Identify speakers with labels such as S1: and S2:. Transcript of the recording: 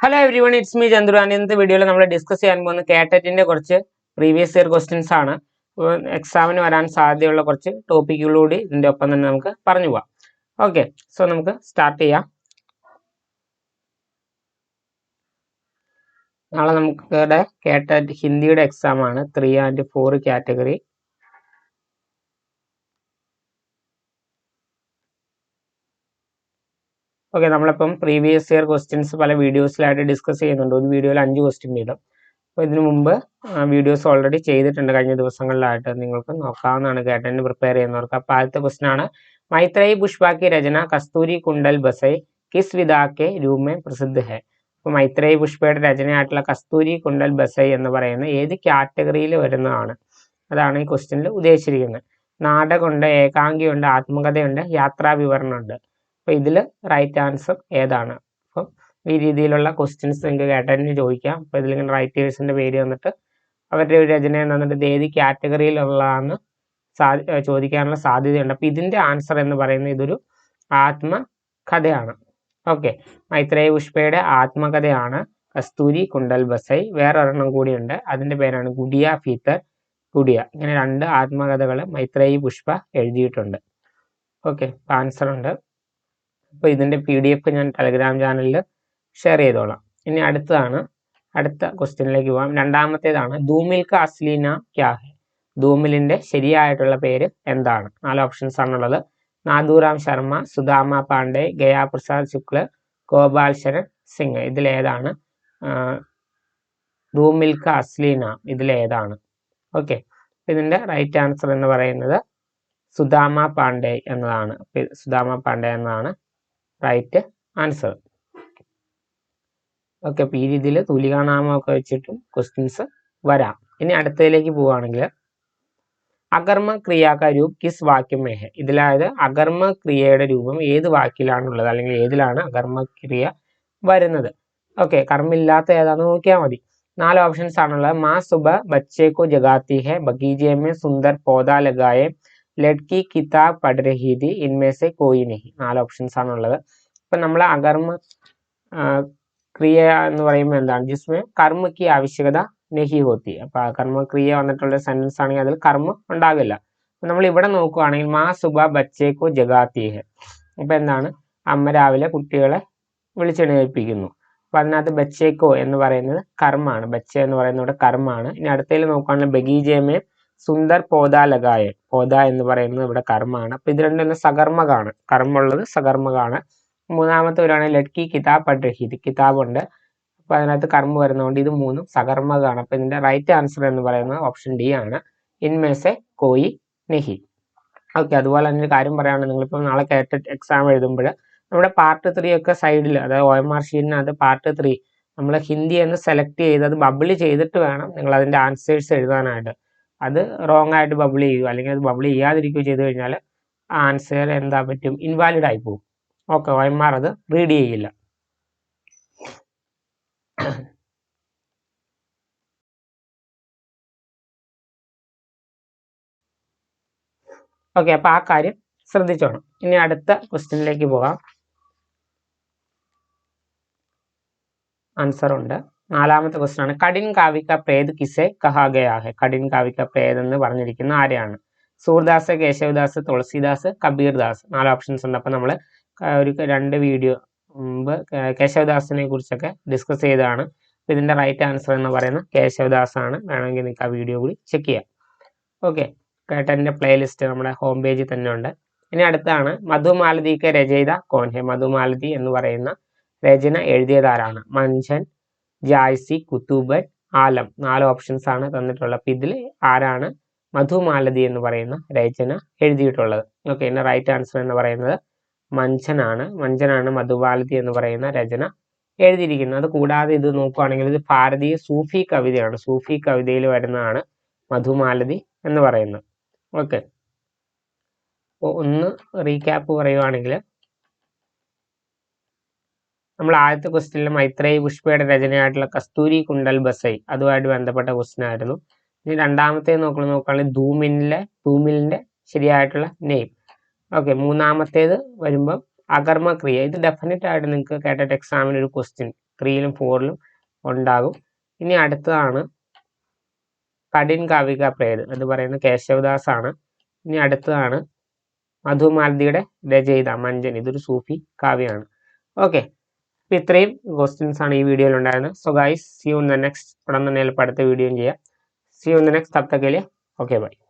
S1: Hello every one, it's me Chandru. ഇന്നത്തെ വീഡിയോയിൽ നമ്മൾ ഡിസ്കസ് ചെയ്യാൻ പോകുന്ന കാറ്ററ്റിന്റെ കുറച്ച് പ്രീവിയസ് ഇയർ ക്വസ്റ്റ്യൻസ് ആണ്. എക്സാമിന് വരാൻ സാധ്യതയുള്ള കുറച്ച് ടോപ്പിക്കുകളൂടി ഇതിന്റെ ഒപ്പം തന്നെ നമുക്ക് പറഞ്ഞു പോവാം. ഓക്കെ, സോ നമുക്ക് സ്റ്റാർട്ട് ചെയ്യാം. നാളെ നമുക്ക് കാറ്ററ്റ് ഹിന്ദിയുടെ എക്സാം ആണ്, 3 and 4 കാറ്റഗറി. ഓക്കെ, നമ്മളിപ്പം പ്രീവിയസ് ഇയർ ക്വസ്റ്റ്യൻസ് പല വീഡിയോസിലായിട്ട് ഡിസ്കസ് ചെയ്യുന്നുണ്ട്. ഒരു വീഡിയോയിൽ 5 ക്വസ്റ്റ്യൻ വീതം. അപ്പോൾ ഇതിനു മുമ്പ് വീഡിയോസ് ഓൾറെഡി ചെയ്തിട്ടുണ്ട് കഴിഞ്ഞ ദിവസങ്ങളിലായിട്ട്, നിങ്ങൾക്ക് നോക്കാവുന്നതാണ് കാറ്ററ്റിന് പ്രിപ്പയർ ചെയ്യുന്നവർക്ക്. അപ്പോൾ ആദ്യത്തെ ക്വസ്റ്റ്യൻ ആണ്, മൈത്രേയി പുഷ്പ की രചന കസ്തൂരി കുണ്ടൽ ബസൈ കിസ് വിധാ കെ രൂപ में प्रसिद्ध है. അപ്പോൾ മൈത്രേയി പുഷ്പയുടെ രചനയായിട്ടുള്ള കസ്തൂരി കുണ്ടൽ ബസൈ എന്ന് പറയുന്ന ഏത് കാറ്റഗറിയിൽ വരുന്നതാണ്? അതാണ് ഈ ക്വസ്റ്റ്യനിൽ ഉദ്ദേശിച്ചിരിക്കുന്നത്. നാടകമുണ്ട്, ഏകാംഗിയുണ്ട്, ആത്മകഥയുണ്ട്, യാത്രാ വിവരണമുണ്ട്. അപ്പോൾ ഇതിൽ റൈറ്റ് ആൻസർ ഏതാണ്? അപ്പം ഈ രീതിയിലുള്ള ക്വസ്റ്റ്യൻസ് നിങ്ങൾക്ക് കാറ്റഗറിന് ചോദിക്കാം. അപ്പോൾ ഇതിലിങ്ങനെ റൈറ്റേഴ്സിന്റെ പേര് തന്നിട്ട് അവരുടെ ഒരു രചന തന്നിട്ട് ഇത് ഏത് കാറ്റഗറിയിലുള്ളതാണെന്ന് ചോദിക്കാനുള്ള സാധ്യതയുണ്ട്. അപ്പോൾ ഇതിന്റെ ആൻസർ എന്ന് പറയുന്നത് ഇതൊരു ആത്മകഥയാണ്. ഓക്കെ, മൈത്രേയി പുഷ്പയുടെ ആത്മകഥയാണ് കസ്തൂരി കുണ്ടൽ ബസൈ. വേറൊരെണ്ണം കൂടിയുണ്ട്, അതിന്റെ പേരാണ് ഗുഡിയ ഫീത്തർ ഗുഡിയ. ഇങ്ങനെ 2 ആത്മകഥകൾ മൈത്രേയി പുഷ്പ എഴുതിയിട്ടുണ്ട്. ഓക്കെ, ആൻസർ ഉണ്ട്. അപ്പോൾ ഇതിന്റെ PDF ഞാൻ ടെലഗ്രാം ചാനലിൽ ഷെയർ ചെയ്തോളാം. ഇനി അടുത്ത ക്വസ്റ്റ്യനിലേക്ക് പോകാം. രണ്ടാമത്തേതാണ്, ധൂമിൽ കാ അസ്ലി നാം ക്യാ ഹെ. ധൂമിലിന്റെ ശരിയായിട്ടുള്ള പേര് എന്താണ്? 4 ഓപ്ഷൻസ് ആണുള്ളത്. നാഥുറാം ശർമ്മ, സുദാമ പാണ്ഡെ, ഗയാ പ്രസാദ് ശുക്ല, ഗോപാൽ ശരൺ സിംഗ്. ഇതിലേതാണ് ധൂമിൽ കാ അസ്ലി നാം? ഇതിലേതാണ്? ഓക്കെ, ഇതിന്റെ റൈറ്റ് ആൻസർ എന്ന് പറയുന്നത് സുദാമ പാണ്ഡെ എന്നതാണ്. സുദാമ പാണ്ഡെ എന്നതാണ് റൈറ്റ് ആൻസർ. ഓക്കെ, അപ്പോൾ ഈ രീതിയിൽ തൂലികാനാമമൊക്കെ വെച്ചിട്ടും ക്വസ്റ്റ്യൻസ് വരാം. ഇനി അടുത്തതിലേക്ക് പോവുകയാണെങ്കിൽ, അകർമ്മ ക്രിയാക രൂപ് കിസ് വാക്യം മേ ഹെ. ഇതിലായത് അകർമ്മ ക്രിയയുടെ രൂപം ഏത് വാക്കിലാണുള്ളത്, അല്ലെങ്കിൽ ഏതിലാണ് അകർമ്മ ക്രിയ വരുന്നത്? ഓക്കെ, കർമ്മില്ലാത്ത ഏതാണെന്ന് നോക്കിയാൽ മതി. 4 ഓപ്ഷൻസ് ആണുള്ളത്. മാ സുബ ബच्चे को जगाती है, बगीचे में सुंदर पौधा लगाए, ലഡ്കി കിതാബ് പഠ് രഹി थी, इनमें से कोई नहीं. 4 ഓപ്ഷൻസ് ആണുള്ളത്. ഇപ്പം നമ്മൾ അകർമ്മ ക്രിയ എന്ന് പറയുമ്പോൾ എന്താണ്? ജിസ്മേ കർമ്മ की ആവശ്യകത നഹി ഹോത്തി. അപ്പൊ കർമ്മ ക്രിയ വന്നിട്ടുള്ള സെന്റൻസ് ആണെങ്കിൽ അതിൽ കർമ്മ ഉണ്ടാകില്ല. നമ്മൾ ഇവിടെ നോക്കുകയാണെങ്കിൽ മാ സുബ ബച്ചേക്കോ ജഗാത്തി ഹെ. അപ്പൊ എന്താണ്? അമ്മ രാവിലെ കുട്ടികളെ വിളിച്ചെഴുന്നേൽപ്പിക്കുന്നു. അപ്പൊ അതിനകത്ത് ബച്ചേക്കോ എന്ന് പറയുന്നത് കർമ്മാണ്. ബച്ച എന്ന് പറയുന്നത് ഇവിടെ കർമ്മാണ്. ഇനി അടുത്തതിൽ നോക്കുകയാണെങ്കിൽ ബഗീജയമേ സുന്ദർ പോദ ലഗായ. പോദ എന്ന് പറയുന്നത് ഇവിടെ കർമ്മാണ്. അപ്പൊ ഇത് രണ്ടും സകർമ്മകാണ്. കർമ്മുള്ളത് സകർമ്മകാണ്. മൂന്നാമത്തെ ഒരാണ് ലഡ്കി കിതാബ് പഠ് രഹി थी. കിതാബുണ്ട്, അപ്പൊ അതിനകത്ത് കർമ്മ വരുന്നതുകൊണ്ട് ഇത് 3ഉം സകർമ്മകാണ്. അപ്പൊ ഇതിന്റെ റൈറ്റ് ആൻസർ എന്ന് പറയുന്നത് ഓപ്ഷൻ ഡി ആണ്, ഇൻമേസെ കോയി നെഹി. ഓക്കെ, അതുപോലെ തന്നെ ഒരു കാര്യം പറയുകയാണെങ്കിൽ, നിങ്ങളിപ്പോൾ നാളെ കാറ്ററ്റ് എക്സാം എഴുതുമ്പോൾ നമ്മുടെ പാർട്ട് 3 ഒക്കെ സൈഡിൽ, അതായത് OMR ഷീറ്റിനകത്ത് പാർട്ട് 3 നമ്മൾ ഹിന്ദി എന്ന് സെലക്ട് ചെയ്ത് അത് ബബിൾ ചെയ്തിട്ട് വേണം നിങ്ങൾ അതിന്റെ ആൻസേഴ്സ് എഴുതാനായിട്ട്. അത് റോങ് ആയിട്ട് ബബിൾ ചെയ്യുക, അല്ലെങ്കിൽ അത് ബബിൾ ചെയ്യാതിരിക്കുകയോ ചെയ്ത് കഴിഞ്ഞാൽ ആൻസർ എന്താ പറ്റും? ഇൻവാലിഡ് ആയി പോകും. ഓക്കെ, OMR അത് റീഡ് ചെയ്യില്ല. ഓക്കെ, അപ്പൊ ആ കാര്യം ശ്രദ്ധിച്ചോണം. ഇനി അടുത്ത ക്വസ്റ്റ്യനിലേക്ക് പോകാം. ആൻസർ ഉണ്ട്. 4ാമത്തെ ക്വസ്റ്റ്യൻ ആണ്, കഠിൻ കാവ്യ പ്രേത് കിസെ കഹാ ഗയാ ഹെ. കഠിൻ കാവ്യ പ്രേത് എന്ന് പറഞ്ഞിരിക്കുന്ന ആരെയാണ്? സൂർദാസ്, കേശവദാസ്, തുളസിദാസ്, കബീർദാസ്. 4 ഓപ്ഷൻസ് ഉണ്ട്. അപ്പൊ നമ്മൾ ഒരു 2 വീഡിയോ മുമ്പ് കേശവദാസിനെ കുറിച്ചൊക്കെ ഡിസ്കസ് ചെയ്തതാണ്. ഇതിന്റെ റൈറ്റ് ആൻസർ എന്ന് പറയുന്നത് കേശവദാസ് ആണ്. വേണമെങ്കിൽ നിങ്ങൾക്ക് ആ വീഡിയോ കൂടി ചെക്ക് ചെയ്യാം. ഓക്കെ, കേട്ടതിന്റെ പ്ലേലിസ്റ്റ് നമ്മുടെ ഹോം പേജിൽ തന്നെ ഉണ്ട്. ഇനി അടുത്താണ്, മധുമാലതിക്ക് രചയിത കോൻ ഹെ. മധുമാലതി എന്ന് പറയുന്ന രചന എഴുതിയതാരാണ്? മഞ്ചൻ, ജായ്സി, കുത്തൂബൻ, ആലം. 4 ഓപ്ഷൻസ് ആണ് തന്നിട്ടുള്ളത്. അപ്പൊ ഇതിൽ ആരാണ് മധുമാലതി എന്ന് പറയുന്ന രചന എഴുതിയിട്ടുള്ളത്? ഓക്കെ, ഇതിന്റെ റൈറ്റ് ആൻസർ എന്ന് പറയുന്നത് മഞ്ചനാണ്. മഞ്ചനാണ് മധുമാലതി എന്ന് പറയുന്ന രചന എഴുതിയിരിക്കുന്നത്. അത് കൂടാതെ ഇത് നോക്കുകയാണെങ്കിൽ ഇത് ഭാരതീയ സൂഫി കവിതയാണ്. സൂഫി കവിതയിൽ വരുന്നതാണ് മധുമാലതി എന്ന് പറയുന്നത്. ഓക്കെ, അപ്പോൾ ഒന്ന് റീക്യാപ്പ് പറയുവാണെങ്കിൽ, നമ്മൾ ആദ്യത്തെ ക്വസ്റ്റ്യനിൽ മൈത്രേയി പുഷ്പയുടെ രചനയായിട്ടുള്ള കസ്തൂരി കുണ്ടൽ ബസൈ അതുമായിട്ട് ബന്ധപ്പെട്ട ക്വസ്റ്റ്യൻ ആയിരുന്നു. ഇനി രണ്ടാമത്തെ നോക്കുകയാണെങ്കിൽ ധൂമിലിന്റെ ശരിയായിട്ടുള്ള നെയിം. ഓക്കെ, മൂന്നാമത്തേത് വരുമ്പോൾ അകർമ്മ ക്രിയ. ഇത് ഡെഫിനറ്റ് ആയിട്ട് നിങ്ങൾക്ക് കാറ്ററ്റ് എക്സാമിന് ഒരു ക്വസ്റ്റ്യൻ 3ലും 4ലും ഉണ്ടാകും. ഇനി അടുത്തതാണ് കഠിൻ കാവ്യ പ്രേത് എന്ന് പറയുന്നത് കേശവദാസ് ആണ്. ഇനി അടുത്തതാണ് മധുമാലതിയുടെ രചയിത മഞ്ജൻ, ഇതൊരു സൂഫി കാവ്യമാണ്. ഓക്കെ, അപ്പോൾ ഇത്രയും ക്വസ്റ്റ്യൻസ് ആണ് ഈ വീഡിയോയിൽ ഉണ്ടായിരുന്നത്. So guys, see you in the next. ഉടൻ തന്നെ അടുത്ത വീഡിയോയും ചെയ്യാം. See you in the next. തബ് തക് के लिए ओके बाय.